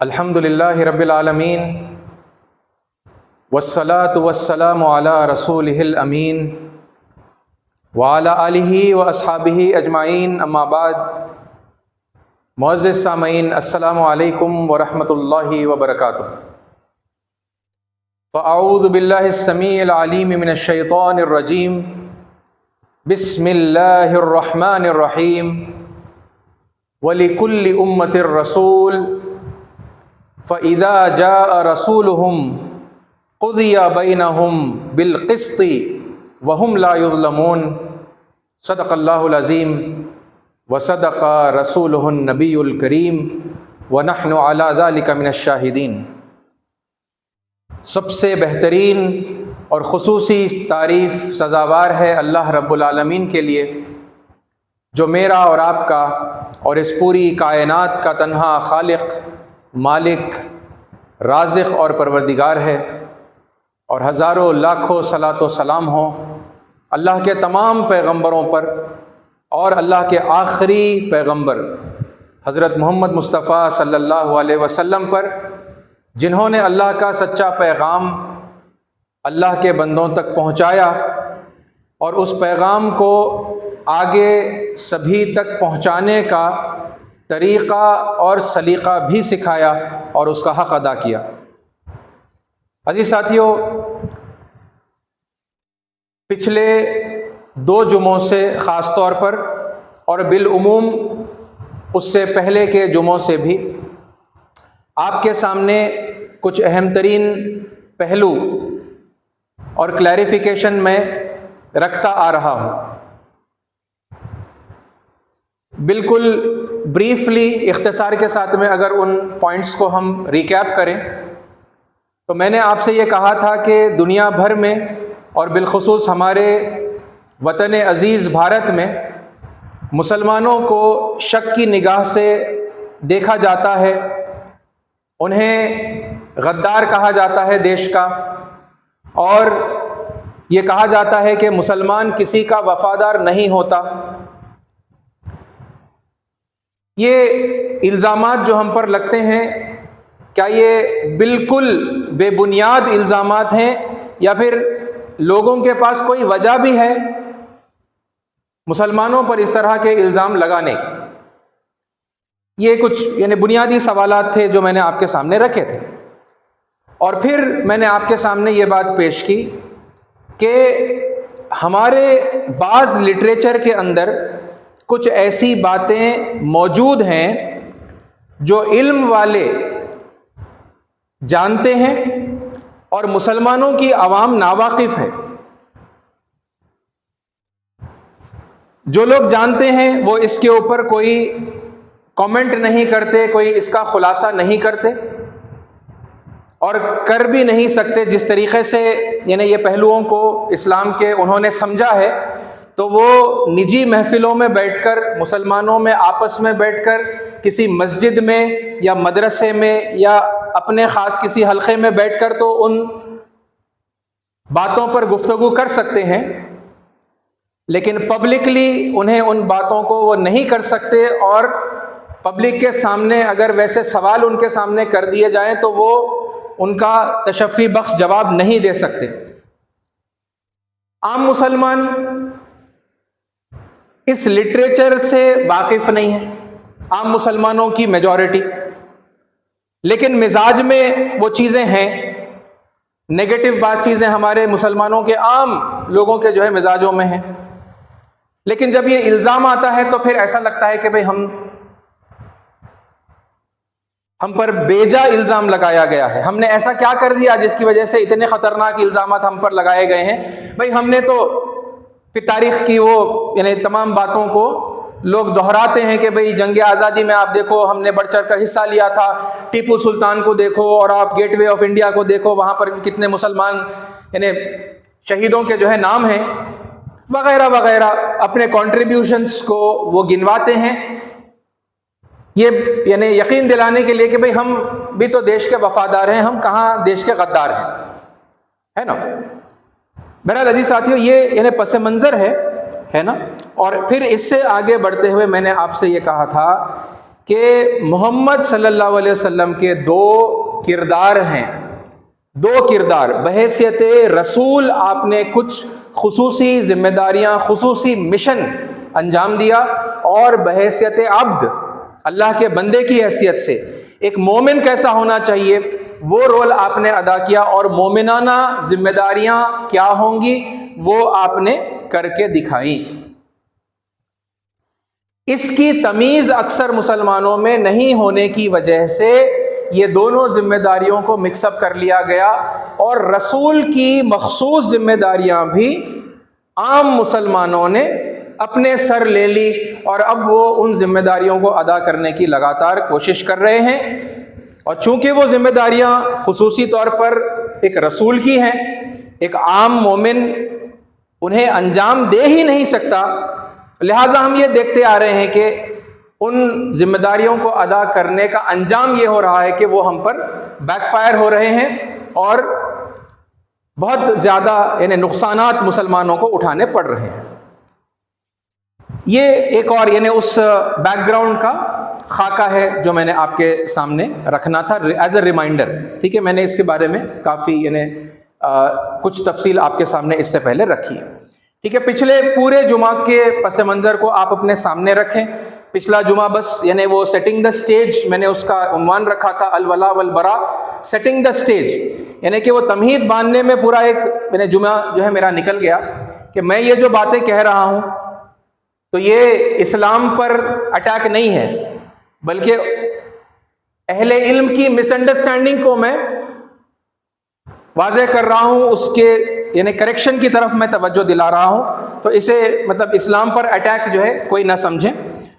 الحمدللہ رب العالمین والصلاة والسلام علی رسولہ الامین وعلی آلہ واصحابہ اجمعین، اما بعد۔ معزز سامعین، السلام علیکم ورحمۃ اللہ وبرکاتہ۔ فاعوذ باللہ السمیع العلیم من الشیطان الرجیم، بسم اللہ الرحمن الرحیم۔ وَلِكُلِّ أُمَّةٍ رَسُولٌ فَإِذَا جَاءَ رَسُولُهُمْ قُضِيَ بَيْنَهُمْ بِالْقِسْطِ وَهُمْ لَا يُظْلَمُونَ۔ صدق اللہ العظیم وصدق رسولہ النبی الکریم ونحن علی ذلک من الشاہدین۔ سب سے بہترین اور خصوصی تعریف سزاوار ہے اللہ رب العالمین کے لیے، جو میرا اور آپ کا اور اس پوری کائنات کا تنہا خالق، مالک، رازق اور پروردگار ہے، اور ہزاروں لاکھوں صلاۃ و سلام ہوں اللہ کے تمام پیغمبروں پر اور اللہ کے آخری پیغمبر حضرت محمد مصطفیٰ صلی اللہ علیہ وسلم پر، جنہوں نے اللہ کا سچا پیغام اللہ کے بندوں تک پہنچایا اور اس پیغام کو آگے سبھی تک پہنچانے کا طریقہ اور سلیقہ بھی سکھایا اور اس کا حق ادا کیا۔ عزیز ساتھیو، پچھلے 2 جمعوں سے خاص طور پر اور بالعموم اس سے پہلے کے جمعوں سے بھی آپ کے سامنے کچھ اہم ترین پہلو اور کلیریفیکیشن میں رکھتا آ رہا ہوں۔ بالکل بریفلی، اختصار کے ساتھ میں اگر ان پوائنٹس کو ہم ریکیپ کریں تو میں نے آپ سے یہ کہا تھا کہ دنیا بھر میں اور بالخصوص ہمارے وطن عزیز بھارت میں مسلمانوں کو شک کی نگاہ سے دیکھا جاتا ہے، انہیں غدار کہا جاتا ہے دیش کا، اور یہ کہا جاتا ہے کہ مسلمان کسی کا وفادار نہیں ہوتا۔ یہ الزامات جو ہم پر لگتے ہیں، کیا یہ بالکل بے بنیاد الزامات ہیں یا پھر لوگوں کے پاس کوئی وجہ بھی ہے مسلمانوں پر اس طرح کے الزام لگانے کی؟ یہ کچھ بنیادی سوالات تھے جو میں نے آپ کے سامنے رکھے تھے، اور پھر میں نے آپ کے سامنے یہ بات پیش کی کہ ہمارے بعض لٹریچر کے اندر کچھ ایسی باتیں موجود ہیں جو علم والے جانتے ہیں اور مسلمانوں کی عوام ناواقف ہے۔ جو لوگ جانتے ہیں وہ اس کے اوپر کوئی کامنٹ نہیں کرتے، کوئی اس کا خلاصہ نہیں کرتے اور کر بھی نہیں سکتے۔ جس طریقے سے یہ پہلوؤں کو اسلام کے انہوں نے سمجھا ہے، تو وہ نجی محفلوں میں بیٹھ کر، مسلمانوں میں آپس میں بیٹھ کر، کسی مسجد میں یا مدرسے میں یا اپنے خاص کسی حلقے میں بیٹھ کر تو ان باتوں پر گفتگو کر سکتے ہیں، لیکن پبلکلی انہیں ان باتوں کو وہ نہیں کر سکتے، اور پبلک کے سامنے اگر ویسے سوال ان کے سامنے کر دیے جائیں تو وہ ان کا تشفی بخش جواب نہیں دے سکتے۔ عام مسلمان اس لٹریچر سے واقف نہیں ہے، عام مسلمانوں کی میجورٹی، لیکن مزاج میں وہ چیزیں ہیں، نیگیٹو بعض چیزیں ہمارے مسلمانوں کے عام لوگوں کے مزاجوں میں ہیں۔ لیکن جب یہ الزام آتا ہے تو پھر ایسا لگتا ہے کہ بھئی ہم پر بیجا الزام لگایا گیا ہے۔ ہم نے ایسا کیا کر دیا جس کی وجہ سے اتنے خطرناک الزامات ہم پر لگائے گئے ہیں؟ بھئی ہم نے تو پھر تاریخ کی وہ تمام باتوں کو لوگ دہراتے ہیں کہ بھئی جنگ آزادی میں آپ دیکھو ہم نے بڑھ چڑھ کر حصہ لیا تھا، ٹیپو سلطان کو دیکھو، اور آپ گیٹ وے آف انڈیا کو دیکھو، وہاں پر کتنے مسلمان شہیدوں کے نام ہیں، وغیرہ وغیرہ، اپنے کنٹریبیوشنز کو وہ گنواتے ہیں، یہ یقین دلانے کے لیے کہ بھئی ہم بھی تو دیش کے وفادار ہیں، ہم کہاں دیش کے غدار ہیں، ہے نا؟ میرا عزیز ساتھیو، یہ پس منظر ہے نا۔ اور پھر اس سے آگے بڑھتے ہوئے میں نے آپ سے یہ کہا تھا کہ محمد صلی اللہ علیہ وسلم کے دو کردار ہیں، دو کردار۔ بحیثیت رسول آپ نے کچھ خصوصی ذمہ داریاں، خصوصی مشن انجام دیا، اور بحیثیت عبد، اللہ کے بندے کی حیثیت سے ایک مومن کیسا ہونا چاہیے وہ رول آپ نے ادا کیا، اور مومنانہ ذمہ داریاں کیا ہوں گی وہ آپ نے کر کے دکھائیں۔ اس کی تمیز اکثر مسلمانوں میں نہیں ہونے کی وجہ سے یہ دونوں ذمہ داریوں کو مکس اپ کر لیا گیا، اور رسول کی مخصوص ذمہ داریاں بھی عام مسلمانوں نے اپنے سر لے لی، اور اب وہ ان ذمہ داریوں کو ادا کرنے کی لگاتار کوشش کر رہے ہیں۔ اور چونکہ وہ ذمہ داریاں خصوصی طور پر ایک رسول کی ہیں، ایک عام مومن انہیں انجام دے ہی نہیں سکتا، لہٰذا ہم یہ دیکھتے آ رہے ہیں کہ ان ذمہ داریوں کو ادا کرنے کا انجام یہ ہو رہا ہے کہ وہ ہم پر بیک فائر ہو رہے ہیں، اور بہت زیادہ یعنی نقصانات مسلمانوں کو اٹھانے پڑ رہے ہیں۔ یہ ایک اور یعنی اس بیک گراؤنڈ کا خاکہ ہے جو میں نے آپ کے سامنے رکھنا تھا ایز اے ریمائنڈر، ٹھیک ہے۔ میں نے اس کے بارے میں کافی یعنی کچھ تفصیل آپ کے سامنے اس سے پہلے رکھی ہے، ٹھیک ہے۔ پچھلے پورے جمعہ کے پس منظر کو آپ اپنے سامنے رکھیں۔ پچھلا جمعہ بس یعنی وہ سیٹنگ دا سٹیج، میں نے اس کا عنوان رکھا تھا الولا والبرا، سیٹنگ دا سٹیج، یعنی کہ وہ تمہید باندھنے میں پورا ایک یعنی جمعہ جو ہے میرا نکل گیا کہ میں یہ جو باتیں کہہ رہا ہوں تو یہ اسلام پر اٹیک نہیں ہے، بلکہ اہل علم کی مس انڈرسٹینڈنگ کو میں واضح کر رہا ہوں، اس کے یعنی کریکشن کی طرف میں توجہ دلا رہا ہوں، تو اسے مطلب اسلام پر اٹیک جو ہے کوئی نہ سمجھیں۔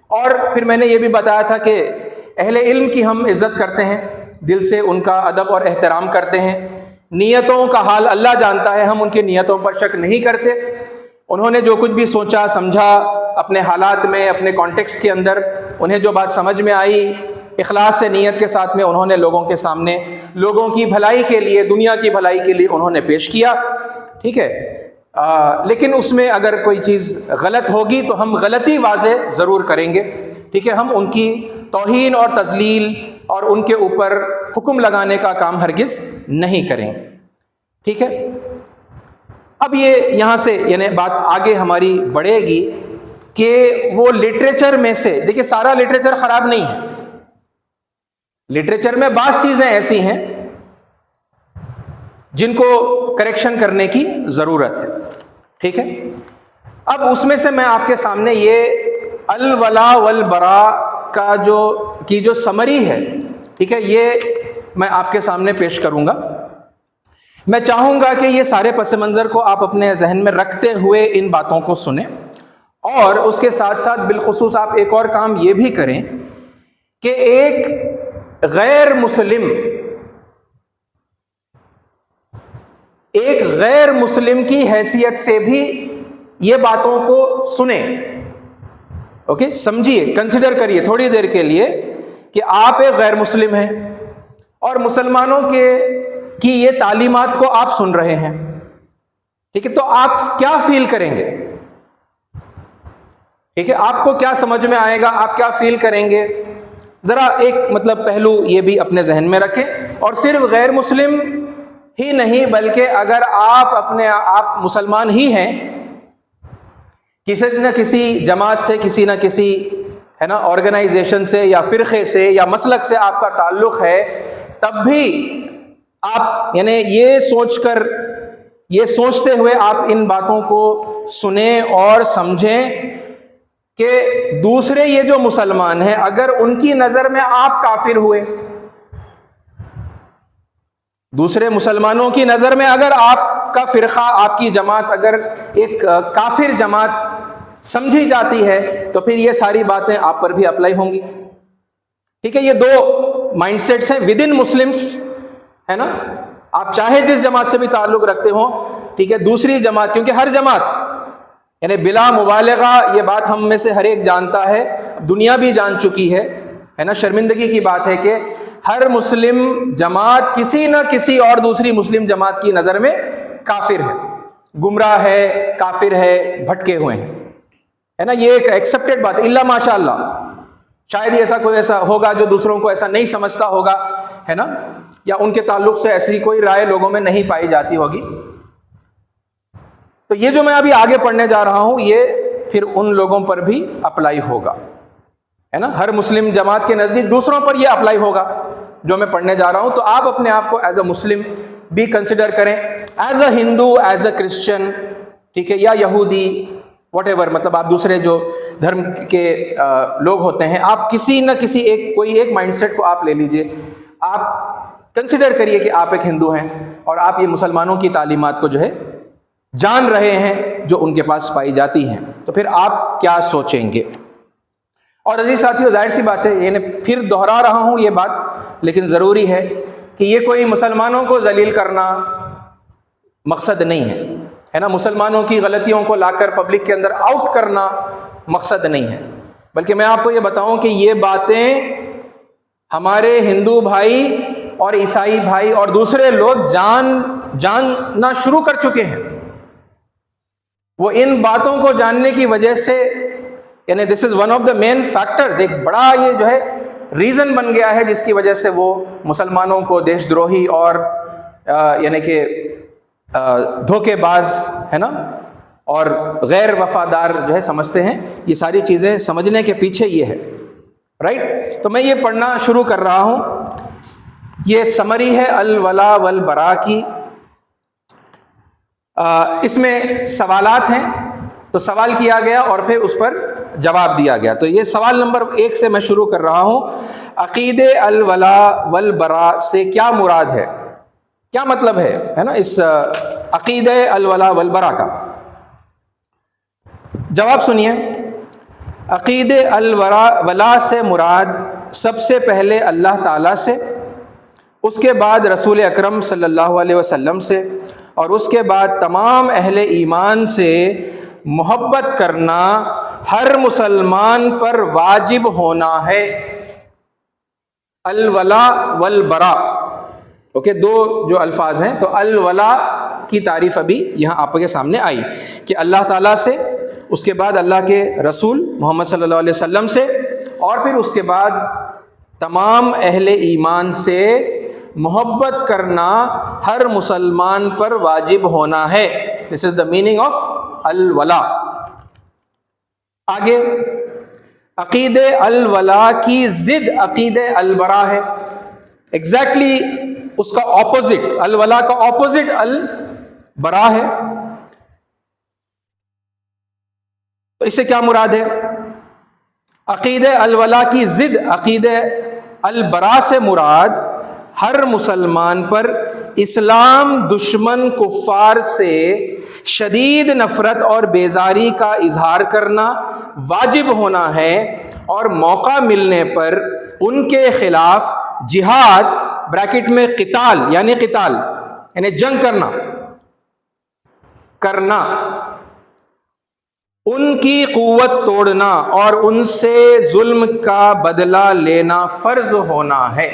اور پھر میں نے یہ بھی بتایا تھا کہ اہل علم کی ہم عزت کرتے ہیں، دل سے ان کا ادب اور احترام کرتے ہیں، نیتوں کا حال اللہ جانتا ہے، ہم ان کی نیتوں پر شک نہیں کرتے، انہوں نے جو کچھ بھی سوچا سمجھا اپنے حالات میں، اپنے کانٹیکسٹ کے اندر، انہیں جو بات سمجھ میں آئی اخلاص سے نیت کے ساتھ میں انہوں نے لوگوں کے سامنے لوگوں کی بھلائی کے لیے، دنیا کی بھلائی کے لیے انہوں نے پیش کیا، ٹھیک ہے۔ لیکن اس میں اگر کوئی چیز غلط ہوگی تو ہم غلطی واضح ضرور کریں گے، ٹھیک ہے۔ ہم ان کی توہین اور تذلیل اور ان کے اوپر حکم لگانے کا کام ہرگز نہیں کریں گے، ٹھیک ہے۔ اب یہ یہاں سے یعنی بات آگے ہماری بڑھے گی کہ وہ لٹریچر میں سے، دیکھیے سارا لٹریچر خراب نہیں ہے، لٹریچر میں بعض چیزیں ایسی ہیں جن کو کریکشن کرنے کی ضرورت ہے، ٹھیک ہے۔ اب اس میں سے میں آپ کے سامنے یہ الولا والبرا کا جو سمری ہے، ٹھیک ہے، یہ میں آپ کے سامنے پیش کروں گا۔ میں چاہوں گا کہ یہ سارے پس منظر کو آپ اپنے ذہن میں رکھتے ہوئے ان باتوں کو سنیں، اور اس کے ساتھ ساتھ بالخصوص آپ ایک اور کام یہ بھی کریں کہ ایک غیر مسلم کی حیثیت سے بھی یہ باتوں کو سنیں، اوکے، سمجھیے، کنسیڈر کریے تھوڑی دیر کے لیے کہ آپ ایک غیر مسلم ہیں اور مسلمانوں کی یہ تعلیمات کو آپ سن رہے ہیں، ٹھیک ہے۔ تو آپ کیا فیل کریں گے، ٹھیک ہے، آپ کو کیا سمجھ میں آئے گا، آپ کیا فیل کریں گے، ذرا ایک مطلب پہلو یہ بھی اپنے ذہن میں رکھیں۔ اور صرف غیر مسلم ہی نہیں بلکہ اگر آپ مسلمان ہی ہیں، کسی نہ کسی جماعت سے، کسی نہ کسی ہے نا آرگنائزیشن سے یا فرقے سے یا مسلک سے آپ کا تعلق ہے، تب بھی آپ یعنی یہ سوچتے ہوئے آپ ان باتوں کو سنیں اور سمجھیں کہ دوسرے یہ جو مسلمان ہیں اگر ان کی نظر میں آپ کافر ہوئے، دوسرے مسلمانوں کی نظر میں اگر آپ کا فرقہ، آپ کی جماعت اگر ایک کافر جماعت سمجھی جاتی ہے تو پھر یہ ساری باتیں آپ پر بھی اپلائی ہوں گی، ٹھیک ہے۔ یہ دو مائنڈ سیٹس ہیں ود ان مسلمس، ہے نا، آپ چاہے جس جماعت سے بھی تعلق رکھتے ہوں، ٹھیک ہے، دوسری جماعت، کیونکہ ہر جماعت یعنی بلا مبالغہ یہ بات ہم میں سے ہر ایک جانتا ہے، دنیا بھی جان چکی ہے نا، شرمندگی کی بات ہے کہ ہر مسلم جماعت کسی نہ کسی اور دوسری مسلم جماعت کی نظر میں کافر ہے، گمراہ ہے، کافر ہے، بھٹکے ہوئے ہیں، ہے نا، یہ ایک ایکسیپٹڈ بات ہے، الا ماشاء اللہ، شاید ہی ایسا ہوگا جو دوسروں کو ایسا نہیں سمجھتا ہوگا، ہے نا، یا ان کے تعلق سے ایسی کوئی رائے لوگوں میں نہیں پائی جاتی ہوگی۔ تو یہ جو میں ابھی آگے پڑھنے جا رہا ہوں یہ پھر ان لوگوں پر بھی اپلائی ہوگا، ہے نا، ہر مسلم جماعت کے نزدیک دوسروں پر یہ اپلائی ہوگا جو میں پڑھنے جا رہا ہوں۔ تو آپ اپنے آپ کو ایز اے مسلم بھی کنسیڈر کریں، as a Hindu, as a Christian, ٹھیک ہے، یا یہودی، واٹ ایور، مطلب آپ دوسرے جو دھرم کے لوگ ہوتے ہیں، آپ کسی نہ کسی کوئی ایک مائنڈ سیٹ کو آپ لے لیجئے، آپ کنسیڈر کریے کہ آپ ایک ہندو ہیں اور آپ یہ مسلمانوں کی تعلیمات کو جو ہے جان رہے ہیں جو ان کے پاس پائی جاتی ہیں، تو پھر آپ کیا سوچیں گے؟ اور عزیز ساتھیو، ظاہر سی بات ہے، یعنی پھر دہرا رہا ہوں یہ بات، لیکن ضروری ہے کہ یہ کوئی مسلمانوں کو ذلیل کرنا مقصد نہیں ہے نا، مسلمانوں کی غلطیوں کو لا کر پبلک کے اندر آؤٹ کرنا مقصد نہیں ہے، بلکہ میں آپ کو یہ بتاؤں کہ یہ باتیں ہمارے ہندو بھائی اور عیسائی بھائی اور دوسرے لوگ جاننا شروع کر چکے ہیں۔ وہ ان باتوں کو جاننے کی وجہ سے، یعنی this is one of the main factors, ایک بڑا یہ جو ہے ریزن بن گیا ہے جس کی وجہ سے وہ مسلمانوں کو دیش دروہی اور یعنی کہ دھوکے باز، ہے نا، اور غیر وفادار جو ہے سمجھتے ہیں۔ یہ ساری چیزیں سمجھنے کے پیچھے یہ ہے، رائٹ؟ تو میں یہ پڑھنا شروع کر رہا ہوں، یہ سمری ہے الولا والبراء کی۔ اس میں سوالات ہیں، تو سوال کیا گیا اور پھر اس پر جواب دیا گیا۔ تو یہ سوال نمبر 1 سے میں شروع کر رہا ہوں، عقیدے الولا والبراء سے کیا مراد ہے؟ کیا مطلب ہے نا اس عقیدے الولا والبراء کا؟ جواب سنیے، عقیدے الولا سے مراد سب سے پہلے اللہ تعالیٰ سے، اس کے بعد رسول اکرم صلی اللہ علیہ وسلم سے، اور اس کے بعد تمام اہل ایمان سے محبت کرنا ہر مسلمان پر واجب ہونا ہے۔ الولا والبراء، اوکے، دو جو الفاظ ہیں، تو الولا کی تعریف ابھی یہاں آپ کے سامنے آئی کہ اللہ تعالیٰ سے، اس کے بعد اللہ کے رسول محمد صلی اللہ علیہ وسلم سے، اور پھر اس کے بعد تمام اہل ایمان سے محبت کرنا ہر مسلمان پر واجب ہونا ہے۔ دس از دا میننگ آف الولا۔ آگے، عقیدے الولا کی ضد عقیدے البراء ہے، ایگزیکٹلی اس کا اپوزٹ، الولا کا اپوزٹ البراء ہے۔ تو اس سے کیا مراد ہے؟ عقیدے الولا کی ضد عقیدے البراء سے مراد ہر مسلمان پر اسلام دشمن کفار سے شدید نفرت اور بیزاری کا اظہار کرنا واجب ہونا ہے، اور موقع ملنے پر ان کے خلاف جہاد بریکٹ میں قتال یعنی جنگ کرنا، ان کی قوت توڑنا اور ان سے ظلم کا بدلہ لینا فرض ہونا ہے۔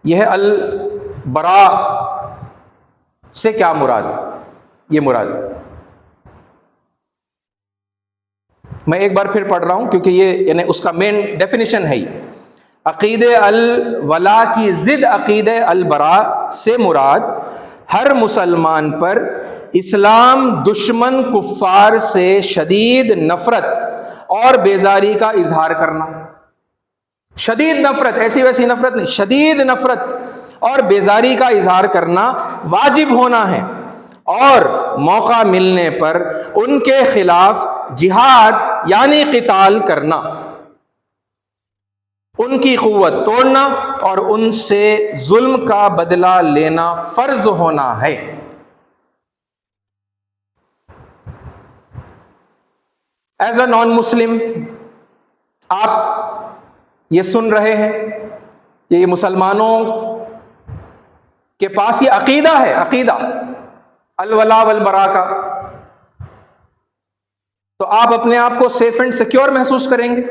یہ ہے البراء سے کیا مراد؟ یہ مراد، میں ایک بار پھر پڑھ رہا ہوں کیونکہ یہ یعنی اس کا مین ڈیفینیشن ہے۔ عقیدے الولا کی ضد عقیدے البراء سے مراد ہر مسلمان پر اسلام دشمن کفار سے شدید نفرت اور بیزاری کا اظہار کرنا۔ شدید نفرت، ایسی ویسی نفرت نہیں، شدید نفرت اور بیزاری کا اظہار کرنا واجب ہونا ہے، اور موقع ملنے پر ان کے خلاف جہاد یعنی قتال کرنا، ان کی قوت توڑنا اور ان سے ظلم کا بدلہ لینا فرض ہونا ہے۔ ایز اے نان مسلم آپ یہ سن رہے ہیں کہ یہ مسلمانوں کے پاس یہ عقیدہ ہے، عقیدہ الولا والبراء کا، تو آپ اپنے آپ کو سیف اینڈ سیکیور محسوس کریں گے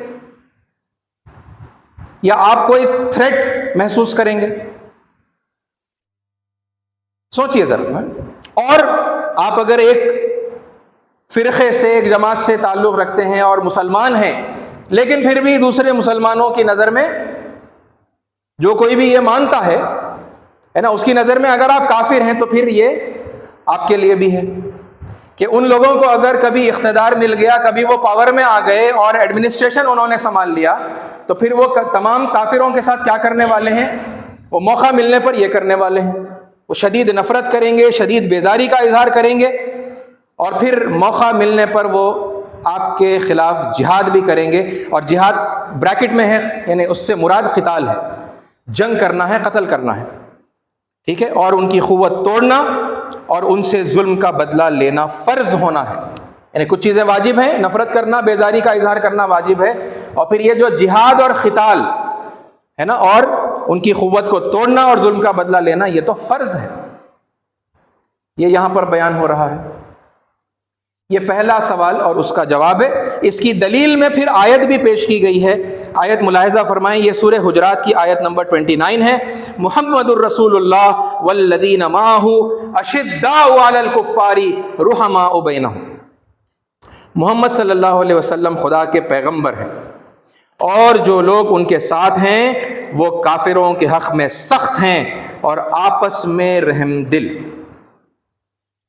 یا آپ کو ایک تھریٹ محسوس کریں گے؟ سوچئے ذرا۔ اور آپ اگر ایک فرقے سے، ایک جماعت سے تعلق رکھتے ہیں اور مسلمان ہیں، لیکن پھر بھی دوسرے مسلمانوں کی نظر میں جو کوئی بھی یہ مانتا ہے نا، اس کی نظر میں اگر آپ کافر ہیں تو پھر یہ آپ کے لیے بھی ہے کہ ان لوگوں کو اگر کبھی اقتدار مل گیا، کبھی وہ پاور میں آ گئے اور ایڈمنسٹریشن انہوں نے سنبھال لیا، تو پھر وہ تمام کافروں کے ساتھ کیا کرنے والے ہیں؟ وہ موقع ملنے پر یہ کرنے والے ہیں، وہ شدید نفرت کریں گے، شدید بیزاری کا اظہار کریں گے، اور پھر موقع ملنے پر وہ آپ کے خلاف جہاد بھی کریں گے. اور جہاد بریکٹ میں ہے، یعنی اس سے مراد قتال ہے، جنگ کرنا ہے، قتل کرنا ہے، ٹھیک ہے، اور ان کی قوت توڑنا اور ان سے ظلم کا بدلہ لینا فرض ہونا ہے. یعنی کچھ چیزیں واجب ہیں، نفرت کرنا، بیزاری کا اظہار کرنا واجب ہے، اور پھر یہ جو جہاد اور قتال ہے نا، اور ان کی قوت کو توڑنا اور ظلم کا بدلہ لینا، یہ تو فرض ہے. یہ یہاں پر بیان ہو رہا ہے. یہ پہلا سوال اور اس کا جواب ہے. اس کی دلیل میں پھر آیت بھی پیش کی گئی ہے. آیت ملاحظہ فرمائیں، یہ سورہ حجرات کی آیت نمبر 29 ہے. محمد الرسول اللہ والذین معہ اشداء علی الکفار رحماء بینہم. محمد صلی اللہ علیہ وسلم خدا کے پیغمبر ہیں، اور جو لوگ ان کے ساتھ ہیں وہ کافروں کے حق میں سخت ہیں اور آپس میں رحم دل.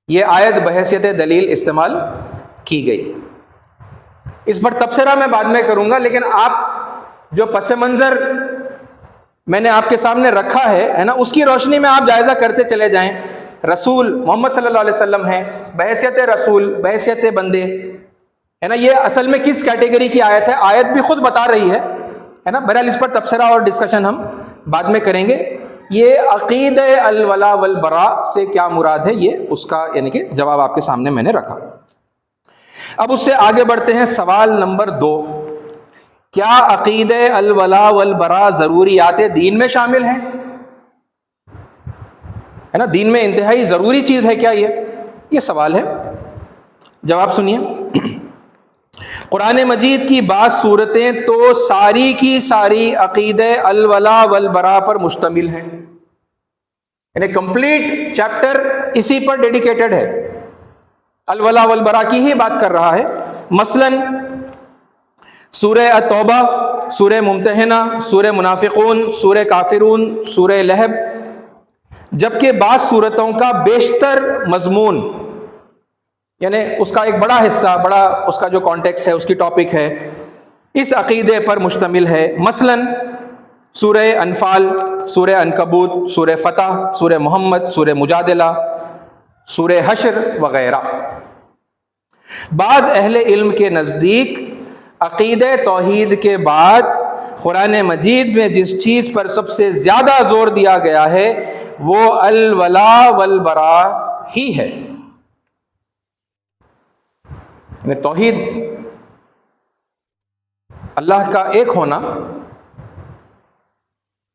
یہ آیت بحیثیت دلیل استعمال کی گئی. اس پر تبصرہ میں بعد میں کروں گا، لیکن آپ جو پس منظر میں نے آپ کے سامنے رکھا ہے نا، اس کی روشنی میں آپ جائزہ کرتے چلے جائیں. رسول محمد صلی اللہ علیہ وسلم ہیں، بحیثیت رسول، بحیثیت بندے ہے نا. یہ اصل میں کس کیٹیگری کی آیت ہے؟ آیت بھی خود بتا رہی ہے نا. بہرحال اس پر تبصرہ اور ڈسکشن ہم بعد میں کریں گے. یہ عقیدہ الولا والبراء سے کیا مراد ہے، یہ اس کا یعنی کہ جواب آپ کے سامنے میں نے رکھا. اب اس سے آگے بڑھتے ہیں. سوال نمبر 2، کیا عقیدہ الولا والبراء ضروریات دین میں شامل ہیں؟ ہے نا، دین میں انتہائی ضروری چیز ہے کیا یہ سوال ہے. جواب سنیے. قرآن مجید کی بعض صورتیں تو ساری کی ساری عقیدہ الولا والبراء پر مشتمل ہیں، یعنی کمپلیٹ چیپٹر اسی پر ڈیڈیکیٹڈ ہے، الولا والبراء کی ہی بات کر رہا ہے. مثلا سورہ التوبہ، سورہ ممتحنہ، سورہ منافقون، سورہ کافرون، سورہ لہب. جبکہ بعض صورتوں کا بیشتر مضمون، یعنی اس کا ایک بڑا حصہ، بڑا اس کا جو کانٹیکسٹ ہے، اس کی ٹاپک ہے، اس عقیدے پر مشتمل ہے. مثلا سورہ انفال، سورہ عنکبوت، سورہ فتح، سورہ محمد، سورہ مجادلہ، سورہ حشر وغیرہ. بعض اہل علم کے نزدیک عقیدہ توحید کے بعد قرآن مجید میں جس چیز پر سب سے زیادہ زور دیا گیا ہے وہ الولا والبراء ہی ہے. توحید، اللہ کا ایک ہونا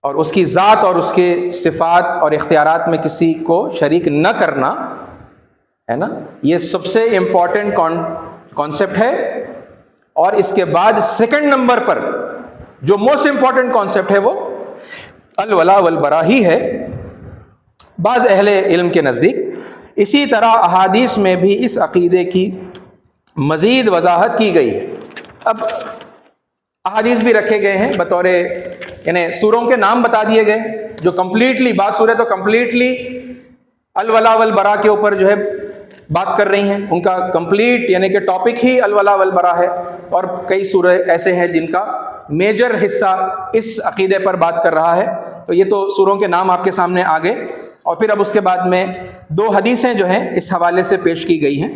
اور اس کی ذات اور اس کے صفات اور اختیارات میں کسی کو شریک نہ کرنا ہے نا، یہ سب سے امپورٹنٹ کانسیپٹ ہے. اور اس کے بعد سیکنڈ نمبر پر جو موسٹ امپورٹنٹ کانسیپٹ ہے وہ الولا والبراء ہی ہے بعض اہل علم کے نزدیک. اسی طرح احادیث میں بھی اس عقیدے کی مزید وضاحت کی گئی ہے. اب احادیث بھی رکھے گئے ہیں بطور، یعنی سوروں کے نام بتا دیے گئے جو کمپلیٹلی، بعض سوریں تو کمپلیٹلی الولا والبراء کے اوپر جو ہے بات کر رہی ہیں، ان کا کمپلیٹ یعنی کہ ٹاپک ہی الولا والبراء ہے. اور کئی سورے ایسے ہیں جن کا میجر حصہ اس عقیدے پر بات کر رہا ہے. تو یہ تو سوروں کے نام آپ کے سامنے آ گئے. اور پھر اب اس کے بعد میں 2 حدیثیں جو ہیں اس حوالے سے پیش کی گئی ہیں.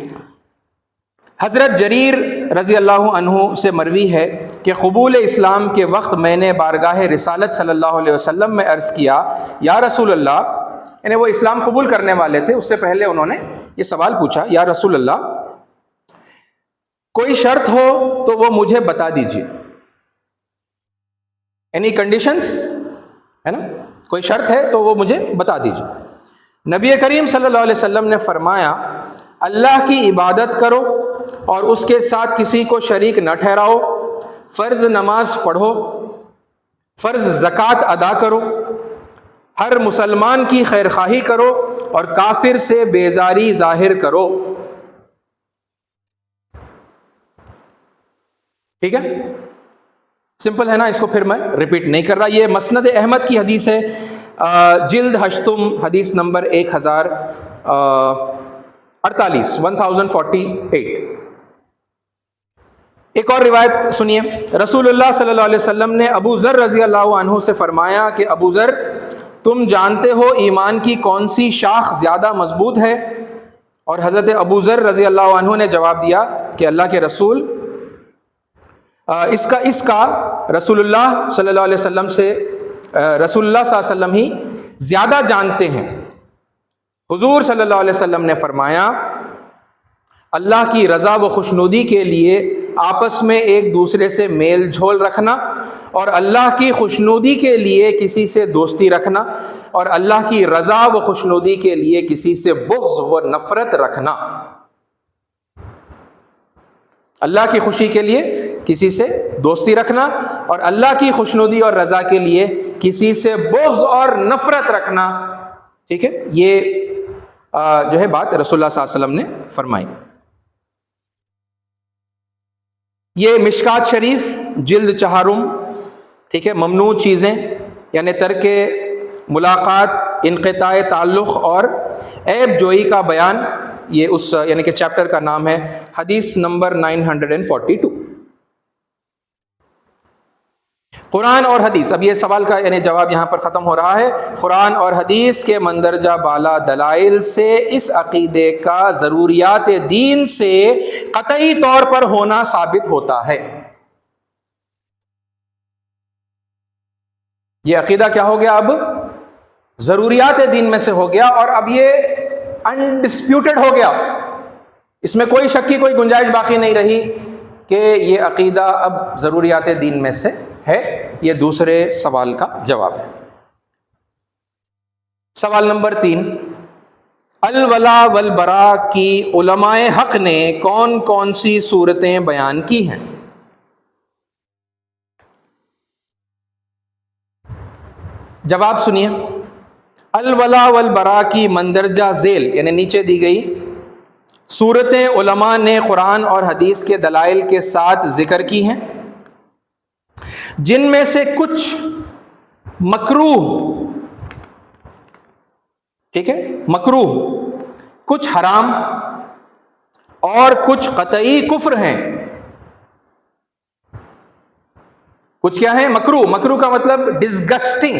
حضرت جریر رضی اللہ عنہ سے مروی ہے کہ قبول اسلام کے وقت میں نے بارگاہ رسالت صلی اللہ علیہ وسلم میں عرض کیا، یا رسول اللہ، یعنی وہ اسلام قبول کرنے والے تھے، اس سے پہلے انہوں نے یہ سوال پوچھا، یا رسول اللہ، کوئی شرط ہو تو وہ مجھے بتا دیجیے. اینی کنڈیشنز ہے نا، کوئی شرط ہے تو وہ مجھے بتا دیجیے. نبی کریم صلی اللہ علیہ وسلم نے فرمایا، اللہ کی عبادت کرو اور اس کے ساتھ کسی کو شریک نہ ٹھہراؤ، فرض نماز پڑھو، فرض زکوٰۃ ادا کرو، ہر مسلمان کی خیر خواہی کرو اور کافر سے بیزاری ظاہر کرو. ٹھیک ہے، سمپل ہے نا، اس کو پھر میں ریپیٹ نہیں کر رہا. یہ مسند احمد کی حدیث ہے، جلد ہشتم، حدیث نمبر 1048. ایک اور روایت سنیے. رسول اللہ صلی اللہ علیہ وسلم نے ابو ذر رضی اللہ عنہ سے فرمایا کہ ابو ذر، تم جانتے ہو ایمان کی کون سی شاخ زیادہ مضبوط ہے؟ اور حضرت ابو ذر رضی اللہ عنہ نے جواب دیا کہ اللہ کے رسول، اس کا رسول اللہ صلی اللہ علیہ وسلم سے رسول اللہ صلی اللہ علیہ وسلم ہی زیادہ جانتے ہیں. حضور صلی اللہ علیہ وسلم نے فرمایا، اللہ کی رضا و خوشنودی کے لیے آپس میں ایک دوسرے سے میل جھول رکھنا، اور اللہ کی خوشنودی کے لیے کسی سے دوستی رکھنا، اور اللہ کی رضا و خوشنودی کے لیے کسی سے بغض و نفرت رکھنا. اللہ کی خوشی کے لیے کسی سے دوستی رکھنا، اور اللہ کی خوشنودی اور رضا کے لیے کسی سے بغض اور نفرت رکھنا. ٹھیک ہے، یہ جو ہے بات رسول اللہ صلی اللہ علیہ وسلم نے فرمائی. یہ مشکات شریف جلد 4، ٹھیک ہے، ممنوع چیزیں یعنی ترک ملاقات، انقطاع تعلق اور عیب جوئی کا بیان، یہ اس یعنی کہ چیپٹر کا نام ہے. حدیث نمبر 942. قرآن اور حدیث، اب یہ سوال کا یعنی جواب یہاں پر ختم ہو رہا ہے. قرآن اور حدیث کے مندرجہ بالا دلائل سے اس عقیدے کا ضروریات دین سے قطعی طور پر ہونا ثابت ہوتا ہے. یہ عقیدہ کیا ہو گیا؟ اب ضروریات دین میں سے ہو گیا، اور اب یہ انڈسپیوٹڈ ہو گیا. اس میں کوئی شک کی کوئی گنجائش باقی نہیں رہی کہ یہ عقیدہ اب ضروریات دین میں سے ہے. یہ دوسرے سوال کا جواب ہے. سوال نمبر 3، الولا والبرا کی علماء حق نے کون کون سی صورتیں بیان کی ہیں؟ جواب سنیے. الولا والبرا کی مندرجہ ذیل یعنی نیچے دی گئی صورتیں علماء نے قرآن اور حدیث کے دلائل کے ساتھ ذکر کی ہیں، جن میں سے کچھ مکروہ، ٹھیک ہے، مکروہ، کچھ حرام اور کچھ قطعی کفر ہیں. کچھ کیا ہیں؟ مکروہ. مکروہ کا مطلب ڈسگسٹنگ.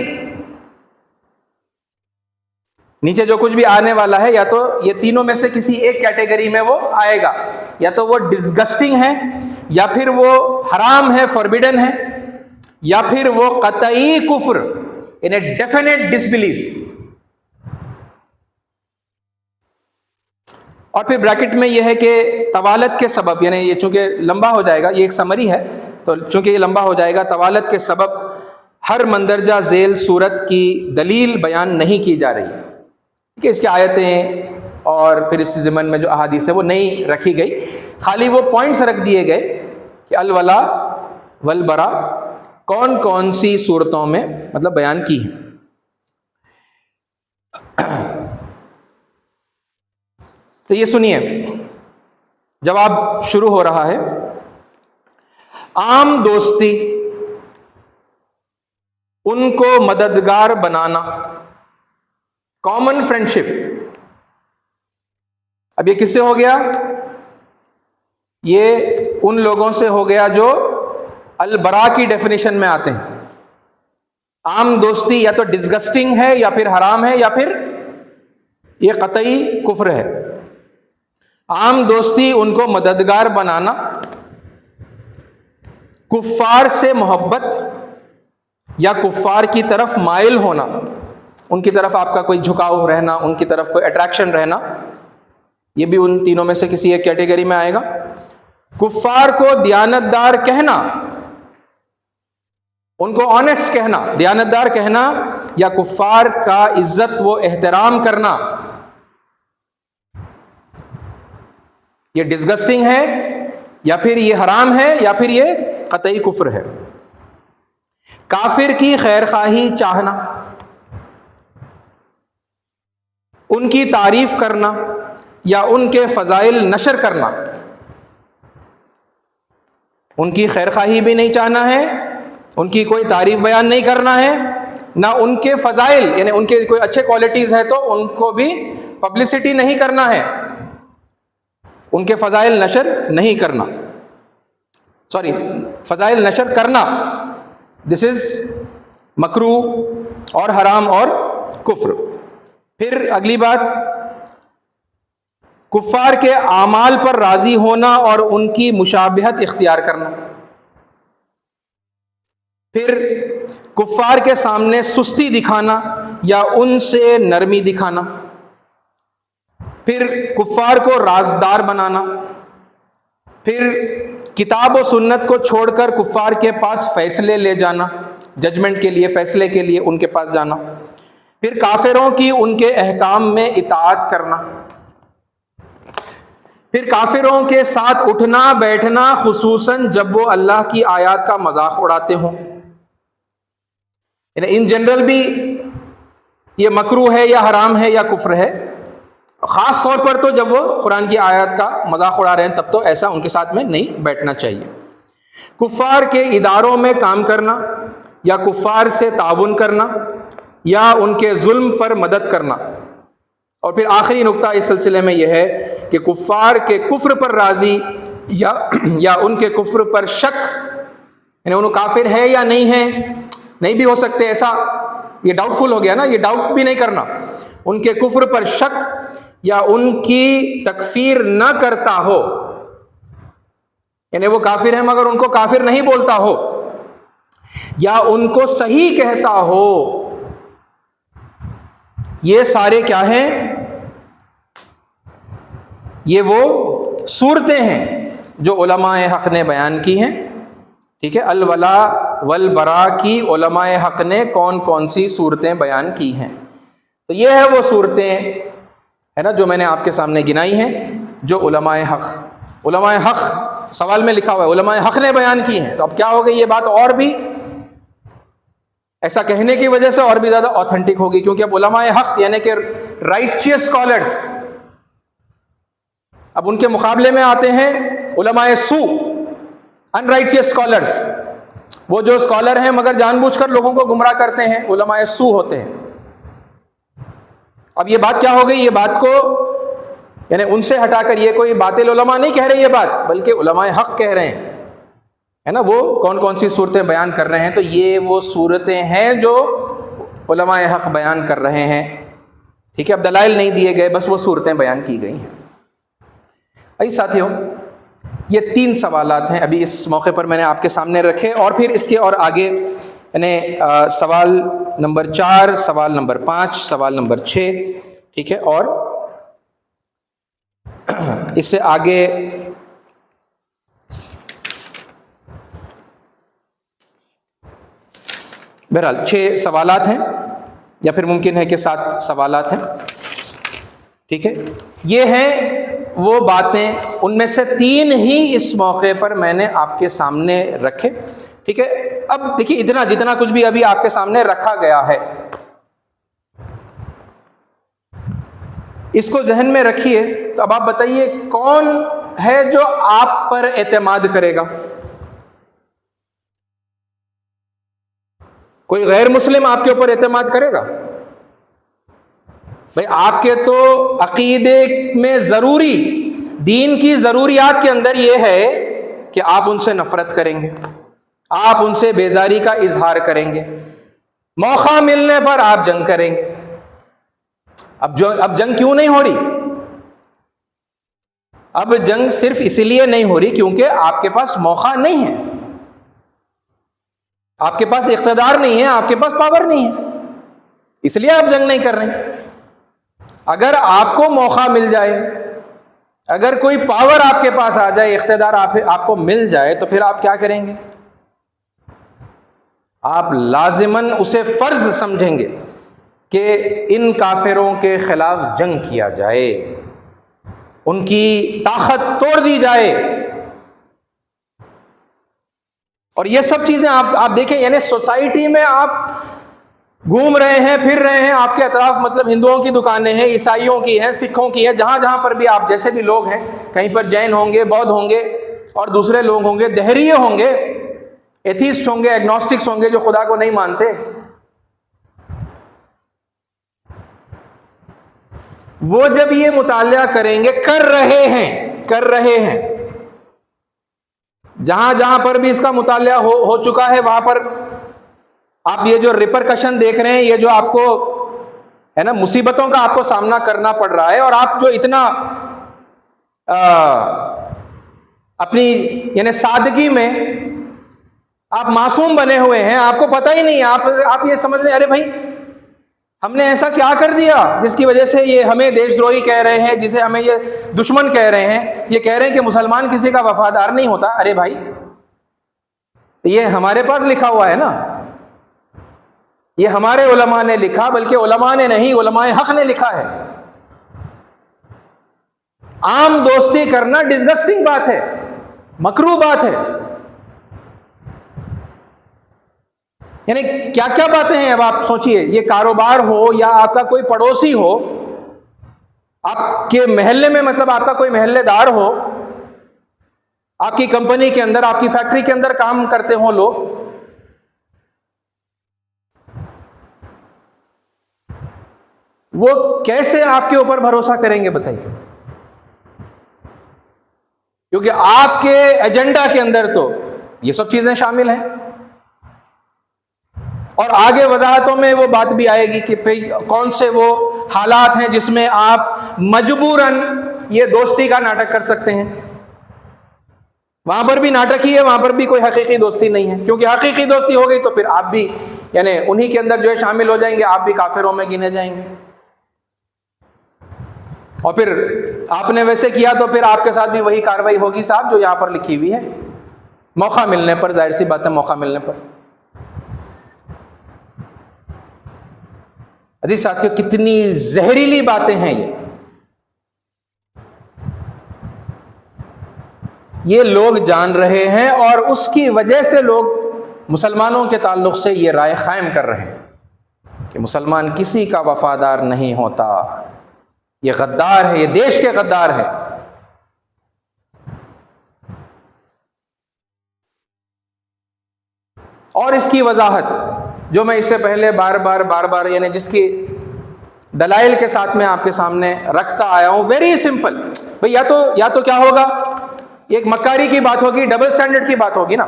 نیچے جو کچھ بھی آنے والا ہے یا تو یہ تینوں میں سے کسی ایک کیٹیگری میں وہ آئے گا، یا تو وہ ڈسگسٹنگ ہے، یا پھر وہ حرام ہے، فوربیڈن ہے، یا پھر وہ قطعی کفر ان اے ڈیفینیٹ ڈسبلیف. اور پھر بریکٹ میں یہ ہے کہ طوالت کے سبب، یعنی یہ چونکہ لمبا ہو جائے گا، یہ ایک سمری ہے تو چونکہ یہ لمبا ہو جائے گا، طوالت کے سبب ہر مندرجہ ذیل صورت کی دلیل بیان نہیں کی جا رہی کہ اس کی آیتیں اور پھر اس ضمن میں جو احادیث ہے وہ نہیں رکھی گئی، خالی وہ پوائنٹس رکھ دیے گئے کہ الولا والبرا کون کون سی صورتوں میں مطلب بیان کی ہیں. تو یہ سنیے، جواب شروع ہو رہا ہے. عام دوستی، ان کو مددگار بنانا، کامن فرینڈشپ. اب یہ کس سے ہو گیا؟ یہ ان لوگوں سے ہو گیا جو البرا کی ڈیفینیشن میں آتے ہیں. عام دوستی یا تو ڈسگسٹنگ ہے، یا پھر حرام ہے، یا پھر یہ قطعی کفر ہے. عام دوستی، ان کو مددگار بنانا، کفار سے محبت یا کفار کی طرف مائل ہونا، ان کی طرف آپ کا کوئی جھکاؤ رہنا، ان کی طرف کوئی اٹریکشن رہنا، یہ بھی ان تینوں میں سے کسی ایک کیٹیگری میں آئے گا. کفار کو دیانتدار کہنا، ان کو آنےسٹ کہنا، دیانتدار کہنا، یا کفار کا عزت و احترام کرنا، یہ ڈسگسٹنگ ہے، یا پھر یہ حرام ہے، یا پھر یہ قطعی کفر ہے. کافر کی خیر خواہی چاہنا، ان کی تعریف کرنا یا ان کے فضائل نشر کرنا، ان کی خیر خواہی بھی نہیں چاہنا ہے، ان کی کوئی تعریف بیان نہیں کرنا ہے، نہ ان کے فضائل یعنی ان کے کوئی اچھے کوالٹیز ہے تو ان کو بھی پبلسٹی نہیں کرنا ہے، ان کے فضائل نشر نہیں کرنا، فضائل نشر کرنا، دس از مکروہ اور حرام اور کفر۔ پھر اگلی بات، کفار کے اعمال پر راضی ہونا اور ان کی مشابہت اختیار کرنا۔ پھر کفار کے سامنے سستی دکھانا یا ان سے نرمی دکھانا۔ پھر کفار کو رازدار بنانا۔ پھر کتاب و سنت کو چھوڑ کر کفار کے پاس فیصلے لے جانا، ججمنٹ کے لیے، فیصلے کے لیے ان کے پاس جانا۔ پھر کافروں کی ان کے احکام میں اطاعت کرنا۔ پھر کافروں کے ساتھ اٹھنا بیٹھنا، خصوصاً جب وہ اللہ کی آیات کا مذاق اڑاتے ہوں، یعنی ان جنرل بھی یہ مکروہ ہے یا حرام ہے یا کفر ہے، خاص طور پر تو جب وہ قرآن کی آیات کا مذاق اڑا رہے ہیں تب تو ایسا ان کے ساتھ میں نہیں بیٹھنا چاہیے۔ کفار کے اداروں میں کام کرنا یا کفار سے تعاون کرنا یا ان کے ظلم پر مدد کرنا۔ اور پھر آخری نقطہ اس سلسلے میں یہ ہے کہ کفار کے کفر پر راضی یا ان کے کفر پر شک، یعنی انہوں کافر ہے یا نہیں ہے، نہیں بھی ہو سکتے ایسا، یہ ڈاؤٹ فل ہو گیا نا، یہ ڈاؤٹ بھی نہیں کرنا، ان کے کفر پر شک یا ان کی تکفیر نہ کرتا ہو، یعنی وہ کافر ہیں مگر ان کو کافر نہیں بولتا ہو، یا ان کو صحیح کہتا ہو، یہ سارے کیا ہیں؟ یہ وہ صورتیں ہیں جو علماء حق نے بیان کی ہیں، ٹھیک ہے؟ الولا والبراء کی علماء حق نے کون کون سی صورتیں بیان کی ہیں، تو یہ ہے وہ صورتیں ہے نا جو میں نے آپ کے سامنے گنائی ہیں، جو علماء حق سوال میں لکھا ہوا ہے علماء حق نے بیان کی ہیں۔ تو اب کیا ہو گئی یہ بات اور بھی ایسا کہنے کی وجہ سے اور بھی زیادہ آتھینٹک ہوگی، کیونکہ اب علماء حق یعنی کہ رائٹیس اسکالرس، اب ان کے مقابلے میں آتے ہیں علماء سو، ان رائٹیس اسکالرس، وہ جو اسکالر ہیں مگر جان بوجھ کر لوگوں کو گمراہ کرتے ہیں، علماء سو ہوتے ہیں۔ اب یہ بات کیا ہو گئی؟ یہ بات کو یعنی ان سے ہٹا کر یہ کوئی باطل علماء نہیں کہہ رہے یہ بات، بلکہ علماء حق کہہ رہے ہیں، ہے نا؟ وہ کون کون سی صورتیں بیان کر رہے ہیں؟ تو یہ وہ صورتیں ہیں جو علماء حق بیان کر رہے ہیں، ٹھیک ہے؟ اب دلائل نہیں دیے گئے، بس وہ صورتیں بیان کی گئی ہیں۔ ساتھیوں، یہ 3 سوالات ہیں ابھی اس موقع پر میں نے آپ کے سامنے رکھے، اور پھر اس کے اور آگے یعنی سوال نمبر 4، سوال نمبر 5، سوال نمبر 6، ٹھیک ہے؟ اور اس سے آگے بہرحال 6 سوالات ہیں، یا پھر ممکن ہے کہ 7 سوالات ہیں، ٹھیک ہے؟ یہ ہیں وہ باتیں، ان میں سے 3 ہی اس موقع پر میں نے آپ کے سامنے رکھے، ٹھیک ہے؟ اب دیکھیے جتنا کچھ بھی ابھی آپ کے سامنے رکھا گیا ہے، اس کو ذہن میں رکھیے، تو اب آپ بتائیے کون ہے جو آپ پر اعتماد کرے گا؟ کوئی غیر مسلم آپ کے اوپر اعتماد کرے گا؟ بھائی آپ کے تو عقیدے میں ضروری، دین کی ضروریات کے اندر یہ ہے کہ آپ ان سے نفرت کریں گے، آپ ان سے بیزاری کا اظہار کریں گے، موقع ملنے پر آپ جنگ کریں گے۔ اب جنگ کیوں نہیں ہو رہی؟ اب جنگ صرف اسی لیے نہیں ہو رہی کیونکہ آپ کے پاس موقع نہیں ہے، آپ کے پاس اقتدار نہیں ہے، آپ کے پاس پاور نہیں ہے، اس لیے آپ جنگ نہیں کر رہے۔ اگر آپ کو موقع مل جائے، اگر کوئی پاور آپ کے پاس آ جائے، اقتدار آپ کو مل جائے، تو پھر آپ کیا کریں گے؟ آپ لازماً اسے فرض سمجھیں گے کہ ان کافروں کے خلاف جنگ کیا جائے، ان کی طاقت توڑ دی جائے۔ اور یہ سب چیزیں آپ دیکھیں، یعنی سوسائٹی میں آپ گھوم رہے ہیں، پھر رہے ہیں، آپ کے اطراف مطلب ہندوؤں کی دکانیں ہیں، عیسائیوں کی ہیں، سکھوں کی ہیں، جہاں جہاں پر بھی آپ جیسے بھی لوگ ہیں، کہیں پر جین ہوں گے، بودھ ہوں گے، اور دوسرے لوگ ہوں گے دہریے ہوں گے، ایتھیسٹ ہوں گے، ایگنوسٹکس ہوں گے جو خدا کو نہیں مانتے. وہ جب یہ مطالعہ کریں گے، کر رہے ہیں جہاں جہاں پر بھی اس کا مطالعہ ہو چکا ہے وہاں پر آپ یہ جو ریپرکشن دیکھ رہے ہیں، یہ جو آپ کو ہے نا مصیبتوں کا آپ کو سامنا کرنا پڑ رہا ہے، اور آپ جو اتنا اپنی یعنی سادگی میں آپ معصوم بنے ہوئے ہیں، آپ کو پتہ ہی نہیں، آپ یہ سمجھ رہے ہیں ارے بھائی ہم نے ایسا کیا کر دیا جس کی وجہ سے یہ ہمیں دیش دروہی کہہ رہے ہیں، جسے ہمیں یہ دشمن کہہ رہے ہیں، یہ کہہ رہے ہیں کہ مسلمان کسی کا وفادار نہیں ہوتا. ارے بھائی یہ ہمارے پاس لکھا ہوا ہے نا، یہ ہمارے علماء نے لکھا، بلکہ علماء نے نہیں، علماء حق نے لکھا ہے. عام دوستی کرنا ڈسگسٹنگ بات ہے، مکروہ بات ہے. یعنی کیا کیا باتیں ہیں. اب آپ سوچئے، یہ کاروبار ہو یا آپ کا کوئی پڑوسی ہو، آپ کے محلے میں مطلب آپ کا کوئی محلے دار ہو، آپ کی کمپنی کے اندر، آپ کی فیکٹری کے اندر کام کرتے ہوں لوگ، وہ کیسے آپ کے اوپر بھروسہ کریں گے بتائیے؟ کیونکہ آپ کے ایجنڈا کے اندر تو یہ سب چیزیں شامل ہیں. اور آگے وضاحتوں میں وہ بات بھی آئے گی کہ کون سے وہ حالات ہیں جس میں آپ مجبوراً یہ دوستی کا ناٹک کر سکتے ہیں. وہاں پر بھی ناٹک ہی ہے، وہاں پر بھی کوئی حقیقی دوستی نہیں ہے، کیونکہ حقیقی دوستی ہو گئی تو پھر آپ بھی یعنی انہی کے اندر جو ہے شامل ہو جائیں گے، آپ بھی کافروں میں گنے جائیں گے. اور پھر آپ نے ویسے کیا تو پھر آپ کے ساتھ بھی وہی کاروائی ہوگی صاحب جو یہاں پر لکھی ہوئی ہے، موقع ملنے پر. ظاہر سی بات ہے، موقع ملنے پر. عزیز ساتھیو، کتنی زہریلی باتیں ہیں یہ لوگ جان رہے ہیں، اور اس کی وجہ سے لوگ مسلمانوں کے تعلق سے یہ رائے قائم کر رہے ہیں کہ مسلمان کسی کا وفادار نہیں ہوتا، یہ غدار ہے، یہ دیش کے غدار ہے. اور اس کی وضاحت جو میں اس سے پہلے بار بار یعنی جس کی دلائل کے ساتھ میں آپ کے سامنے رکھتا آیا ہوں، ویری سمپل. بھئی یا تو کیا ہوگا، ایک مکاری کی بات ہوگی، ڈبل سٹینڈرڈ کی بات ہوگی نا،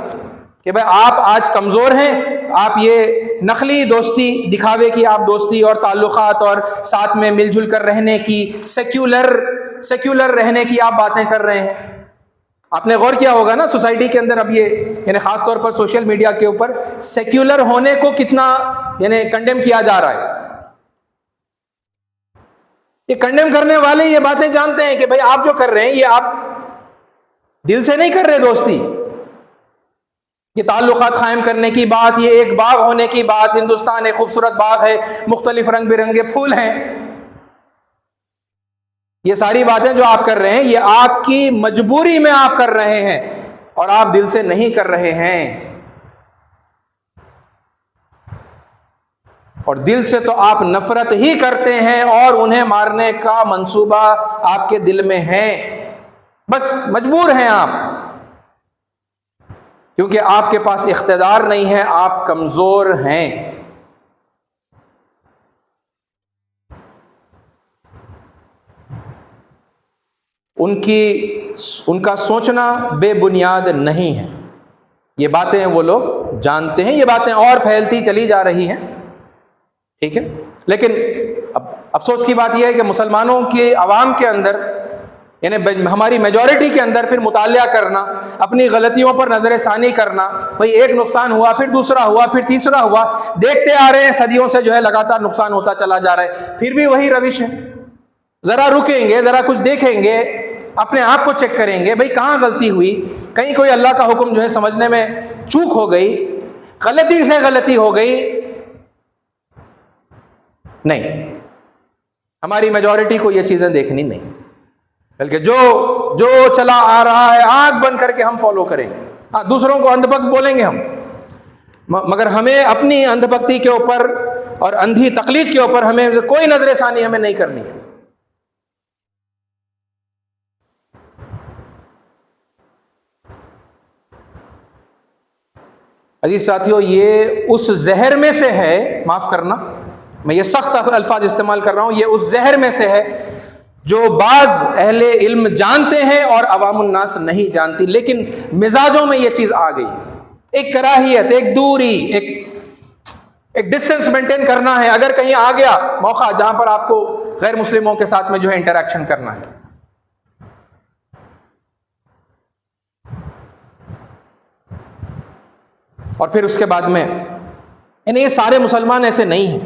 کہ بھئی آپ آج کمزور ہیں، آپ یہ نقلی دوستی، دکھاوے کی آپ دوستی اور تعلقات اور ساتھ میں مل جل کر رہنے کی، سیکولر رہنے کی آپ باتیں کر رہے ہیں. آپ نے غور کیا ہوگا نا سوسائٹی کے اندر اب یہ یعنی خاص طور پر سوشل میڈیا کے اوپر سیکولر ہونے کو کتنا یعنی کنڈیم کیا جا رہا ہے. یہ کنڈیم کرنے والے یہ باتیں جانتے ہیں کہ بھئی آپ جو کر رہے ہیں یہ آپ دل سے نہیں کر رہے دوستی. یہ تعلقات قائم کرنے کی بات، یہ ایک باغ ہونے کی بات، ہندوستان ایک خوبصورت باغ ہے، مختلف رنگ برنگے پھول ہیں، یہ ساری باتیں جو آپ کر رہے ہیں یہ آپ کی مجبوری میں آپ کر رہے ہیں اور آپ دل سے نہیں کر رہے ہیں. اور دل سے تو آپ نفرت ہی کرتے ہیں اور انہیں مارنے کا منصوبہ آپ کے دل میں ہے، بس مجبور ہیں آپ، کیونکہ آپ کے پاس اقتدار نہیں ہے، آپ کمزور ہیں. ان کا سوچنا بے بنیاد نہیں ہے. یہ باتیں وہ لوگ جانتے ہیں، یہ باتیں اور پھیلتی چلی جا رہی ہیں، ٹھیک ہے. لیکن اب افسوس کی بات یہ ہے کہ مسلمانوں کی عوام کے اندر یعنی ہماری میجورٹی کے اندر پھر مطالعہ کرنا، اپنی غلطیوں پر نظر ثانی کرنا، بھئی ایک نقصان ہوا، پھر دوسرا ہوا، پھر تیسرا ہوا، دیکھتے آ رہے ہیں صدیوں سے جو ہے لگاتار نقصان ہوتا چلا جا رہا ہے، پھر بھی وہی روش ہے. ذرا رکیں گے، ذرا کچھ دیکھیں گے، اپنے آپ کو چیک کریں گے، بھئی کہاں غلطی ہوئی، کہیں کوئی اللہ کا حکم جو ہے سمجھنے میں چوک ہو گئی، غلطی سے غلطی ہو گئی. نہیں، ہماری میجورٹی کو یہ چیزیں دیکھنی نہیں، بلکہ جو چلا آ رہا ہے آنکھ بند کر کے ہم فالو کریں. ہاں، دوسروں کو اندھ بھکت بولیں گے ہم، مگر ہمیں اپنی اندھ بھکتی کے اوپر اور اندھی تقلید کے اوپر ہمیں کوئی نظر ثانی ہمیں نہیں کرنی. عزیز ساتھیوں، یہ اس زہر میں سے ہے، معاف کرنا میں یہ سخت الفاظ استعمال کر رہا ہوں، یہ اس زہر میں سے ہے جو بعض اہل علم جانتے ہیں اور عوام الناس نہیں جانتی، لیکن مزاجوں میں یہ چیز آ گئی، ایک کراہیت، ایک دوری، ایک ڈسٹینس مینٹین کرنا ہے اگر کہیں آ گیا موقع جہاں پر آپ کو غیر مسلموں کے ساتھ میں جو ہے انٹریکشن کرنا ہے۔ اور پھر اس کے بعد میں یعنی یہ سارے مسلمان ایسے نہیں ہیں،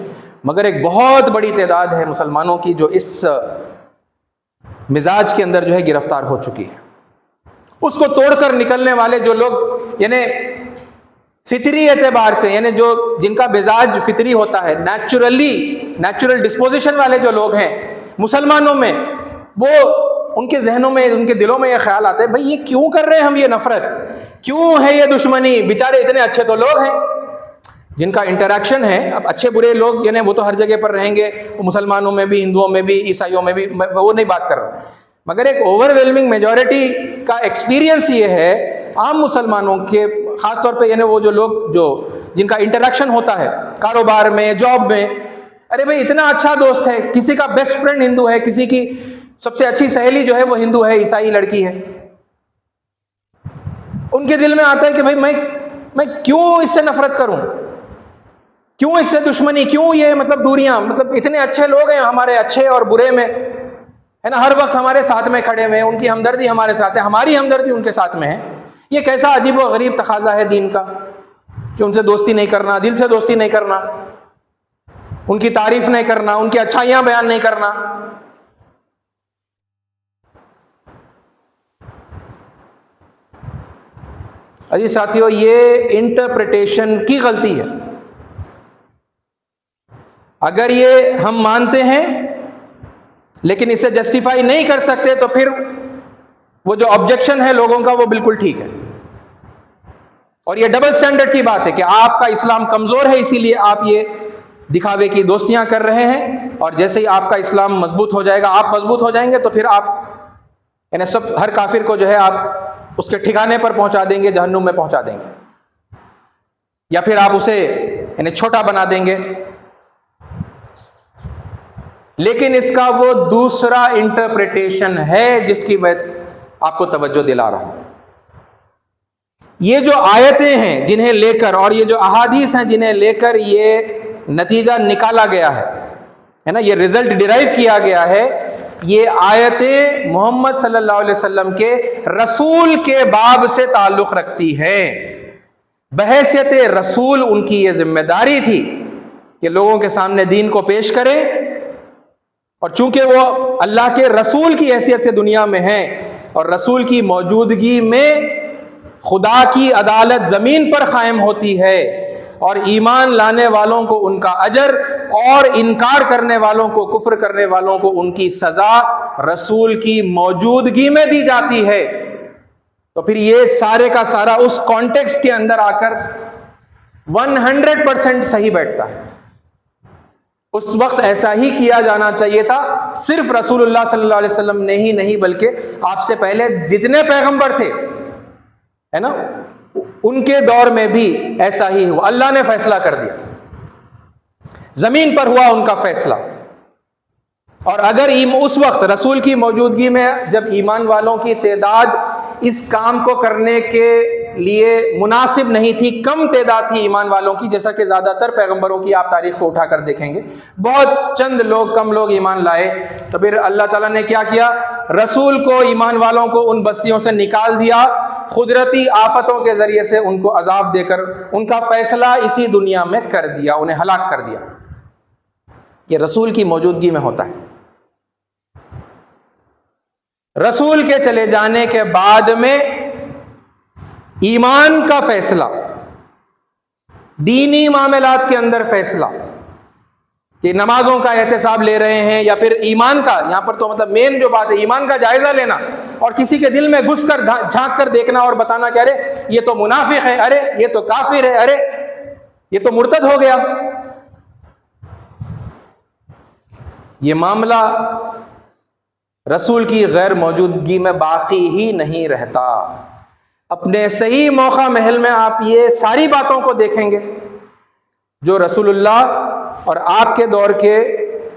مگر ایک بہت بڑی تعداد ہے مسلمانوں کی جو اس مزاج کے اندر جو ہے گرفتار ہو چکی ہے۔ اس کو توڑ کر نکلنے والے جو لوگ یعنی فطری اعتبار سے، یعنی جو جن کا مزاج فطری ہوتا ہے، نیچرل ڈسپوزیشن والے جو لوگ ہیں مسلمانوں میں، وہ ان کے ذہنوں میں، ان کے دلوں میں یہ خیال آتا ہے بھئی یہ کیوں کر رہے ہیں ہم یہ نفرت، کیوں ہے یہ دشمنی، بیچارے اتنے اچھے تو لوگ ہیں جن کا انٹریکشن ہے۔ اب اچھے برے لوگ یعنی وہ تو ہر جگہ پر رہیں گے، مسلمانوں میں بھی، ہندوؤں میں بھی، عیسائیوں میں بھی، وہ نہیں بات کر رہا، مگر ایک اوور ویلمنگ میجورٹی کا ایکسپیرینس یہ ہے عام مسلمانوں کے، خاص طور پہ یعنی وہ جو لوگ جن کا انٹریکشن ہوتا ہے کاروبار میں، جاب میں، ارے بھائی اتنا اچھا دوست ہے، کسی کا بیسٹ فرینڈ ہندو ہے، کسی کی سب سے اچھی سہیلی جو ہے وہ ہندو ہے، عیسائی لڑکی ہے، ان کے دل میں آتا ہے کہ بھائی میں کیوں اس سے نفرت کروں، کیوں اس سے دشمنی، کیوں یہ مطلب دوریاں، مطلب اتنے اچھے لوگ ہیں ہمارے، اچھے اور برے میں ہے نا، ہر وقت ہمارے ساتھ میں کھڑے ہوئے ہیں، ان کی ہمدردی ہمارے ساتھ ہے، ہماری ہمدردی ان کے ساتھ میں ہے۔ یہ کیسا عجیب و غریب تقاضا ہے دین کا کہ ان سے دوستی نہیں کرنا، دل سے دوستی نہیں کرنا، ان کی تعریف نہیں کرنا، ان کی اچھائیاں بیان نہیں کرنا۔ عزیز ساتھیو، یہ انٹرپریٹیشن کی غلطی ہے۔ اگر یہ ہم مانتے ہیں لیکن اسے جسٹیفائی نہیں کر سکتے تو پھر وہ جو آبجیکشن ہے لوگوں کا وہ بالکل ٹھیک ہے، اور یہ ڈبل سٹینڈرڈ کی بات ہے کہ آپ کا اسلام کمزور ہے اسی لیے آپ یہ دکھاوے کی دوستیاں کر رہے ہیں، اور جیسے ہی آپ کا اسلام مضبوط ہو جائے گا، آپ مضبوط ہو جائیں گے تو پھر آپ یعنی ہر کافر کو جو ہے آپ اس کے ٹھکانے پر پہنچا دیں گے، جہنم میں پہنچا دیں گے، یا پھر آپ اسے یعنی چھوٹا بنا دیں گے۔ لیکن اس کا وہ دوسرا انٹرپریٹیشن ہے جس کی میں آپ کو توجہ دلا رہا ہوں۔ یہ جو آیتیں ہیں جنہیں لے کر اور یہ جو احادیث ہیں جنہیں لے کر یہ نتیجہ نکالا گیا ہے نا، یہ رزلٹ ڈیرائیو کیا گیا ہے، یہ آیتیں محمد صلی اللہ علیہ وسلم کے رسول کے باب سے تعلق رکھتی ہیں۔ بحیثیت رسول ان کی یہ ذمہ داری تھی کہ لوگوں کے سامنے دین کو پیش کریں، اور چونکہ وہ اللہ کے رسول کی حیثیت سے دنیا میں ہیں اور رسول کی موجودگی میں خدا کی عدالت زمین پر قائم ہوتی ہے، اور ایمان لانے والوں کو ان کا اجر اور انکار کرنے والوں کو، کفر کرنے والوں کو ان کی سزا رسول کی موجودگی میں دی جاتی ہے، تو پھر یہ سارے کا سارا اس کانٹیکسٹ کے اندر آ کر 100% صحیح بیٹھتا ہے۔ اس وقت ایسا ہی کیا جانا چاہیے تھا، صرف رسول اللہ صلی اللہ علیہ وسلم نے ہی نہیں بلکہ آپ سے پہلے جتنے پیغمبر تھے ہے نا، ان کے دور میں بھی ایسا ہی ہوا، اللہ نے فیصلہ کر دیا، زمین پر ہوا ان کا فیصلہ۔ اور اگر اس وقت رسول کی موجودگی میں جب ایمان والوں کی تعداد اس کام کو کرنے کے لیے مناسب نہیں تھی، کم تعداد تھی ایمان والوں کی، جیسا کہ زیادہ تر پیغمبروں کی آپ تاریخ کو اٹھا کر دیکھیں گے، بہت چند لوگ، کم لوگ ایمان لائے، تو پھر اللہ تعالیٰ نے کیا کیا، رسول کو، ایمان والوں کو ان بستیوں سے نکال دیا، قدرتی آفتوں کے ذریعے سے ان کو عذاب دے کر ان کا فیصلہ اسی دنیا میں کر دیا، انہیں ہلاک کر دیا۔ یہ رسول کی موجودگی میں ہوتا ہے۔ رسول کے چلے جانے کے بعد میں ایمان کا فیصلہ، دینی معاملات کے اندر فیصلہ، کہ نمازوں کا احتساب لے رہے ہیں یا پھر ایمان کا، یہاں پر تو مطلب مین جو بات ہے ایمان کا جائزہ لینا، اور کسی کے دل میں گھس کر جھانک کر دیکھنا اور بتانا کہ ارے یہ تو منافق ہے، ارے یہ تو کافر ہے، ارے یہ تو مرتد ہو گیا، یہ معاملہ رسول کی غیر موجودگی میں باقی ہی نہیں رہتا۔ اپنے صحیح موقع محل میں آپ یہ ساری باتوں کو دیکھیں گے جو رسول اللہ اور آپ کے دور کے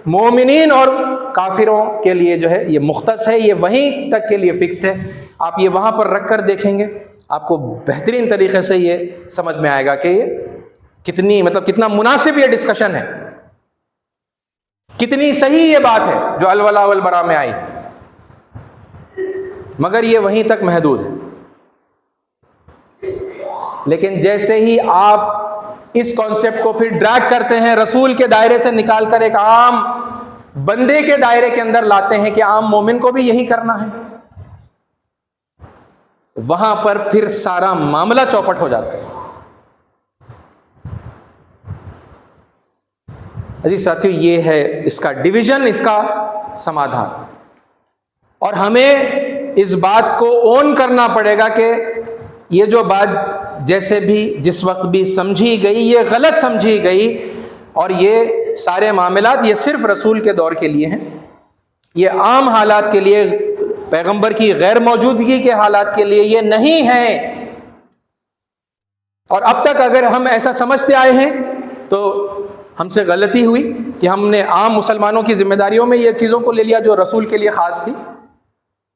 مومنین اور کافروں کے لیے جو ہے یہ مختص ہے، یہ وہیں تک کے لیے فکسڈ ہے. آپ یہ وہاں پر رکھ کر دیکھیں گے، آپ کو بہترین طریقے سے یہ سمجھ میں آئے گا کہ یہ کتنا مناسب یہ ڈسکشن ہے، کتنی صحیح یہ بات ہے جو الولاء والبراء میں آئی، مگر یہ وہیں تک محدود ہے. لیکن جیسے ہی آپ اس کانسیپٹ کو پھر ڈریگ کرتے ہیں، رسول کے دائرے سے نکال کر ایک عام بندے کے دائرے کے اندر لاتے ہیں کہ عام مومن کو بھی یہی کرنا ہے، وہاں پر پھر سارا معاملہ چوپٹ ہو جاتا ہے. عزیز ساتھیو، یہ ہے اس کا ڈویژن، اس کا سمادھان. اور ہمیں اس بات کو اون کرنا پڑے گا کہ یہ جو بات جیسے بھی جس وقت بھی سمجھی گئی، یہ غلط سمجھی گئی، اور یہ سارے معاملات یہ صرف رسول کے دور کے لیے ہیں، یہ عام حالات کے لیے، پیغمبر کی غیر موجودگی کے حالات کے لیے یہ نہیں ہیں. اور اب تک اگر ہم ایسا سمجھتے آئے ہیں تو ہم سے غلطی ہوئی کہ ہم نے عام مسلمانوں کی ذمہ داریوں میں یہ چیزوں کو لے لیا جو رسول کے لیے خاص تھی.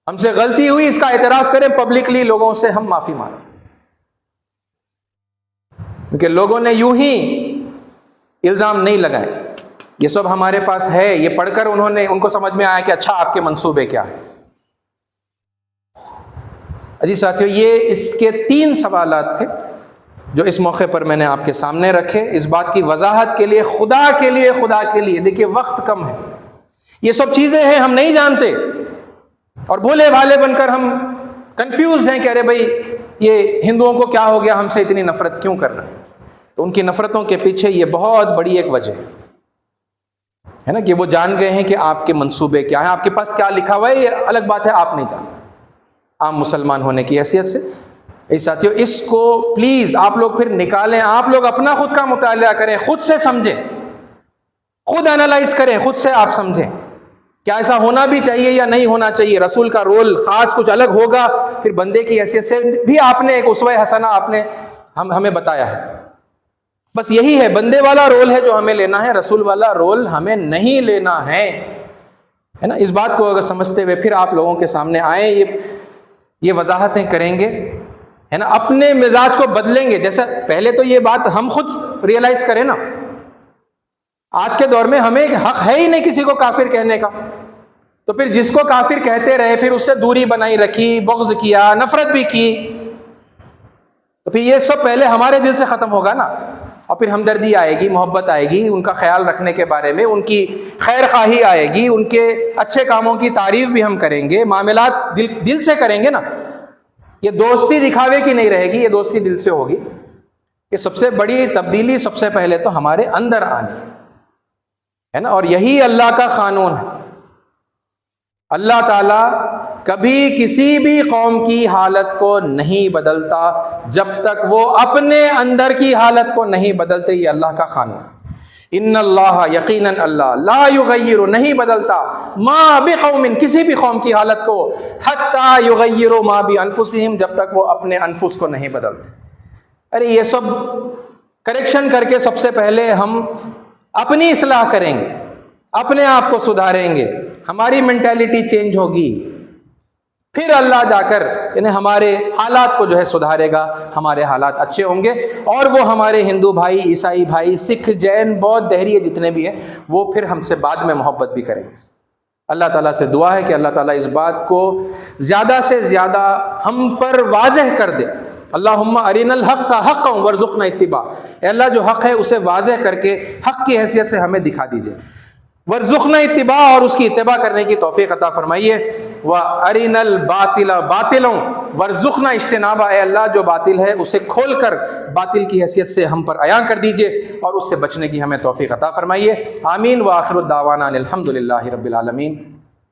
ہم سے غلطی ہوئی، اس کا اعتراف کریں پبلکلی، لوگوں سے ہم معافی مانگیں، کیونکہ لوگوں نے یوں ہی الزام نہیں لگائے، یہ سب ہمارے پاس ہے، یہ پڑھ کر ان کو سمجھ میں آیا کہ اچھا آپ کے منصوبے کیا ہیں. عزیز ساتھیو، یہ اس کے 3 سوالات تھے جو اس موقع پر میں نے آپ کے سامنے رکھے، اس بات کی وضاحت کے لیے، خدا کے لیے. دیکھیے وقت کم ہے، یہ سب چیزیں ہیں ہم نہیں جانتے، اور بھولے بھالے بن کر ہم کنفیوزڈ ہیں کہ ارے بھائی یہ ہندوؤں کو کیا ہو گیا، ہم سے اتنی نفرت کیوں کر رہے ہیں. تو ان کی نفرتوں کے پیچھے یہ بہت بڑی ایک وجہ ہے نا، کہ وہ جان گئے ہیں کہ آپ کے منصوبے کیا ہیں، آپ کے پاس کیا لکھا ہوا ہے. یہ الگ بات ہے آپ نہیں جانتے عام مسلمان ہونے کی حیثیت سے. اے ساتھیو، اس کو پلیز آپ لوگ پھر نکالیں، آپ لوگ اپنا خود کا مطالعہ کریں، خود سے سمجھیں، خود انالائز کریں، خود سے آپ سمجھیں کیا ایسا ہونا بھی چاہیے یا نہیں ہونا چاہیے. رسول کا رول خاص کچھ الگ ہوگا، پھر بندے کی حیثیت سے بھی آپ نے ایک اسوہ حسنہ آپ نے ہمیں بتایا ہے. بس یہی ہے، بندے والا رول ہے جو ہمیں لینا ہے، رسول والا رول ہمیں نہیں لینا ہے نا. اس بات کو اگر سمجھتے ہوئے پھر آپ لوگوں کے سامنے آئیں، یہ وضاحتیں کریں گے ہے نا، اپنے مزاج کو بدلیں گے. جیسا پہلے تو یہ بات ہم خود ریئلائز کریں نا، آج کے دور میں ہمیں حق ہے ہی نہیں کسی کو کافر کہنے کا، تو پھر جس کو کافر کہتے رہے پھر اس سے دوری بنائی رکھی، بغض کیا، نفرت بھی کی، تو پھر یہ سب پہلے ہمارے دل سے ختم ہوگا نا. اور پھر ہمدردی آئے گی، محبت آئے گی، ان کا خیال رکھنے کے بارے میں ان کی خیر خواہی آئے گی، ان کے اچھے کاموں کی تعریف بھی ہم کریں گے، معاملات دل سے کریں گے نا. یہ دوستی دکھاوے کی نہیں رہے گی، یہ دوستی دل سے ہوگی. یہ سب سے بڑی تبدیلی سب سے پہلے تو ہمارے اندر آنی ہے نا، اور یہی اللہ کا قانون ہے. اللہ تعالیٰ کبھی کسی بھی قوم کی حالت کو نہیں بدلتا جب تک وہ اپنے اندر کی حالت کو نہیں بدلتے. یہ اللہ کا قانون. ان اللہ، یقیناً اللہ، لا یغیر، نہیں بدلتا، ما بقوم، کسی بھی قوم کی حالت کو، حتی یغیروا ما بانفسہم، جب تک وہ اپنے انفس کو نہیں بدلتے. ارے یہ سب کریکشن کر کے سب سے پہلے ہم اپنی اصلاح کریں گے، اپنے آپ کو سدھاریں گے، ہماری مینٹیلٹی چینج ہوگی، پھر اللہ جا کر یعنی ہمارے حالات کو جو ہے سدھارے گا، ہمارے حالات اچھے ہوں گے، اور وہ ہمارے ہندو بھائی، عیسائی بھائی، سکھ، جین، بودھ، دہریے جتنے بھی ہیں، وہ پھر ہم سے بعد میں محبت بھی کریں گے. اللہ تعالیٰ سے دعا ہے کہ اللہ تعالیٰ اس بات کو زیادہ سے زیادہ ہم پر واضح کر دے. اللہم ارنا الحق حقا وارزقنا اتباع. اے اللہ، جو حق ہے اسے واضح کر کے حق کی حیثیت سے ہمیں دکھا دیجئے. وارزقنا اتباع، اور اس کی اتباع کرنے کی توفیق عطا فرمائیے. وارنا الباطل باطلا وارزقنا اجتنابا. اے اللہ، جو باطل ہے اسے کھول کر باطل کی حیثیت سے ہم پر عیاں کر دیجئے، اور اس سے بچنے کی ہمیں توفیق عطا فرمائیے. آمین. وآخر الدعوانا الحمد للہ رب العالمین.